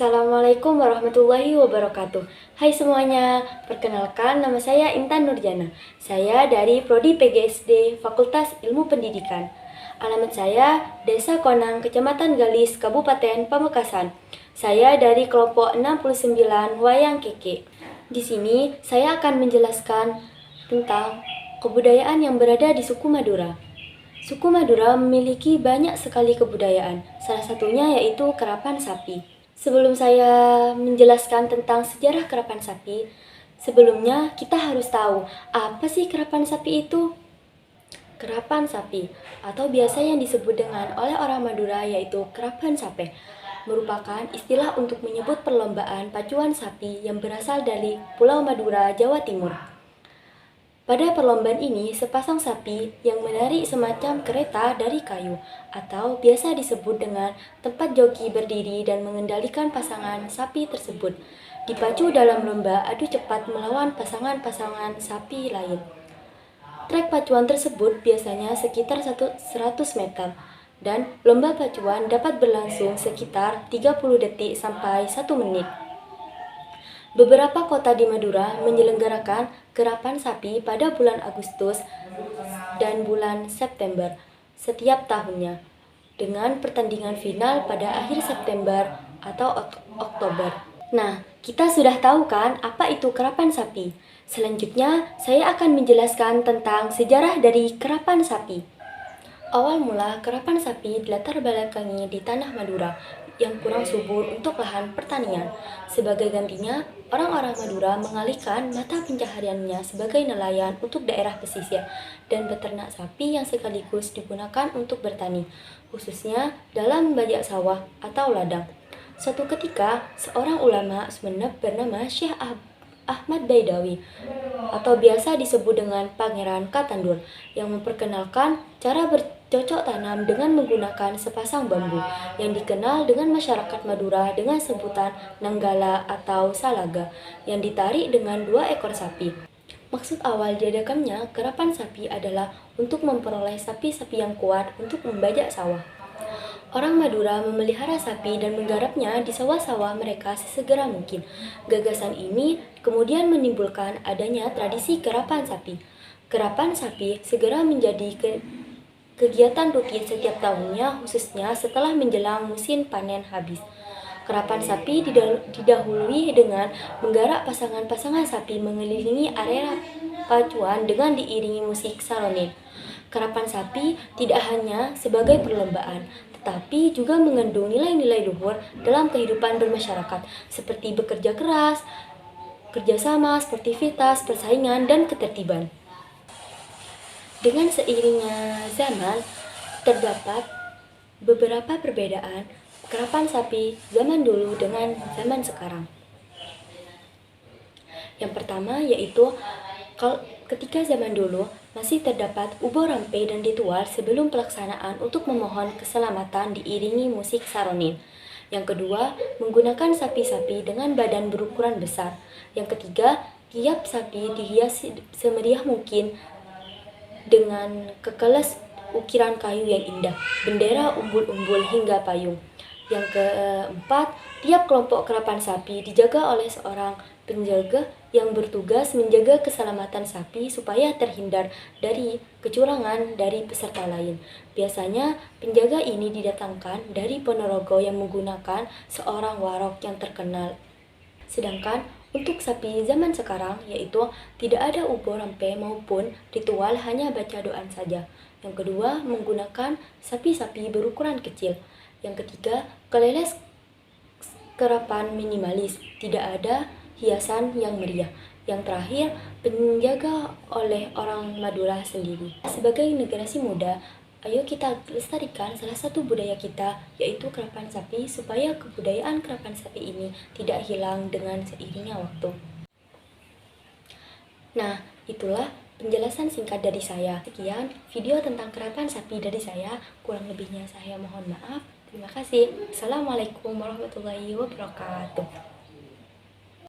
Assalamualaikum warahmatullahi wabarakatuh. Hai semuanya, perkenalkan nama saya Intan Nurjana. Saya dari Prodi PGSD Fakultas Ilmu Pendidikan. Alamat saya Desa Konang, Kecamatan Galis, Kabupaten Pamekasan. Saya dari kelompok 69 Wayang Keke. Di sini saya akan menjelaskan tentang kebudayaan yang berada di suku Madura. Suku Madura memiliki banyak sekali kebudayaan, salah satunya yaitu kerapan sapi. Sebelum saya menjelaskan tentang sejarah kerapan sapi, sebelumnya kita harus tahu apa sih kerapan sapi itu? Kerapan sapi, atau biasa yang disebut dengan oleh orang Madura yaitu kerapan sape, merupakan istilah untuk menyebut perlombaan pacuan sapi yang berasal dari Pulau Madura, Jawa Timur. Pada perlombaan ini, sepasang sapi yang menarik semacam kereta dari kayu, atau biasa disebut dengan tempat joki berdiri dan mengendalikan pasangan sapi tersebut, dipacu dalam lomba adu cepat melawan pasangan-pasangan sapi lain. Trek pacuan tersebut biasanya sekitar 100 meter, dan lomba pacuan dapat berlangsung sekitar 30 detik sampai 1 menit. Beberapa kota di Madura menyelenggarakan kerapan sapi pada bulan Agustus dan bulan September setiap tahunnya, dengan pertandingan final pada akhir September atau Oktober. Nah, kita sudah tahu kan apa itu kerapan sapi? Selanjutnya, saya akan menjelaskan tentang sejarah dari kerapan sapi. Awal mula kerapan sapi dilatar belakangi di tanah Madura yang kurang subur untuk lahan pertanian. Sebagai gantinya, orang-orang Madura mengalihkan mata pencahariannya sebagai nelayan untuk daerah pesisir dan beternak sapi yang sekaligus digunakan untuk bertani, khususnya dalam membajak sawah atau ladang. Suatu ketika, seorang ulama Sumeneb bernama Syekh Ahmad Baidawi atau biasa disebut dengan Pangeran Katandur yang memperkenalkan cara bercocok tanam dengan menggunakan sepasang bambu yang dikenal dengan masyarakat Madura dengan sebutan nanggala atau salaga yang ditarik dengan 2 ekor sapi. Maksud awal diadakannya kerapan sapi adalah untuk memperoleh sapi-sapi yang kuat untuk membajak sawah. Orang Madura memelihara sapi dan menggarapnya di sawah-sawah mereka sesegera mungkin. Gagasan ini kemudian menimbulkan adanya tradisi kerapan sapi. Kerapan sapi segera menjadi kegiatan rutin setiap tahunnya, khususnya setelah menjelang musim panen habis. Kerapan sapi didahului dengan menggarap pasangan-pasangan sapi mengelilingi area pacuan dengan diiringi musik saronin. Kerapan sapi tidak hanya sebagai perlombaan, tetapi juga mengandung nilai-nilai luhur dalam kehidupan bermasyarakat, seperti bekerja keras, kerjasama, sportivitas, persaingan, dan ketertiban. Dengan seiringnya zaman, terdapat beberapa perbedaan kerapan sapi zaman dulu dengan zaman sekarang. Yang pertama yaitu ketika zaman dulu masih terdapat ubo rampe dan ritual sebelum pelaksanaan untuk memohon keselamatan diiringi musik saronin. Yang kedua, menggunakan sapi-sapi dengan badan berukuran besar. Yang ketiga, tiap sapi dihias semeriah mungkin dengan kekelas ukiran kayu yang indah, bendera, umbul-umbul hingga payung. Yang keempat, tiap kelompok kerapan sapi dijaga oleh seorang penjaga yang bertugas menjaga keselamatan sapi supaya terhindar dari kecurangan dari peserta lain. Biasanya penjaga ini didatangkan dari Ponorogo yang menggunakan seorang warok yang terkenal. Sedangkan untuk sapi zaman sekarang yaitu tidak ada ubo rampe maupun ritual, hanya baca doa saja. Yang kedua, menggunakan sapi-sapi berukuran kecil. Yang ketiga, keleles kerapan minimalis, tidak ada hiasan yang meriah. Yang terakhir, penjaga oleh orang Madura sendiri. Sebagai generasi muda, ayo kita lestarikan salah satu budaya kita, yaitu kerapan sapi, supaya kebudayaan kerapan sapi ini tidak hilang dengan seiringnya waktu. Nah, itulah penjelasan singkat dari saya. Sekian video tentang kerapan sapi dari saya, kurang lebihnya saya mohon maaf. Terima kasih. Assalamualaikum warahmatullahi wabarakatuh.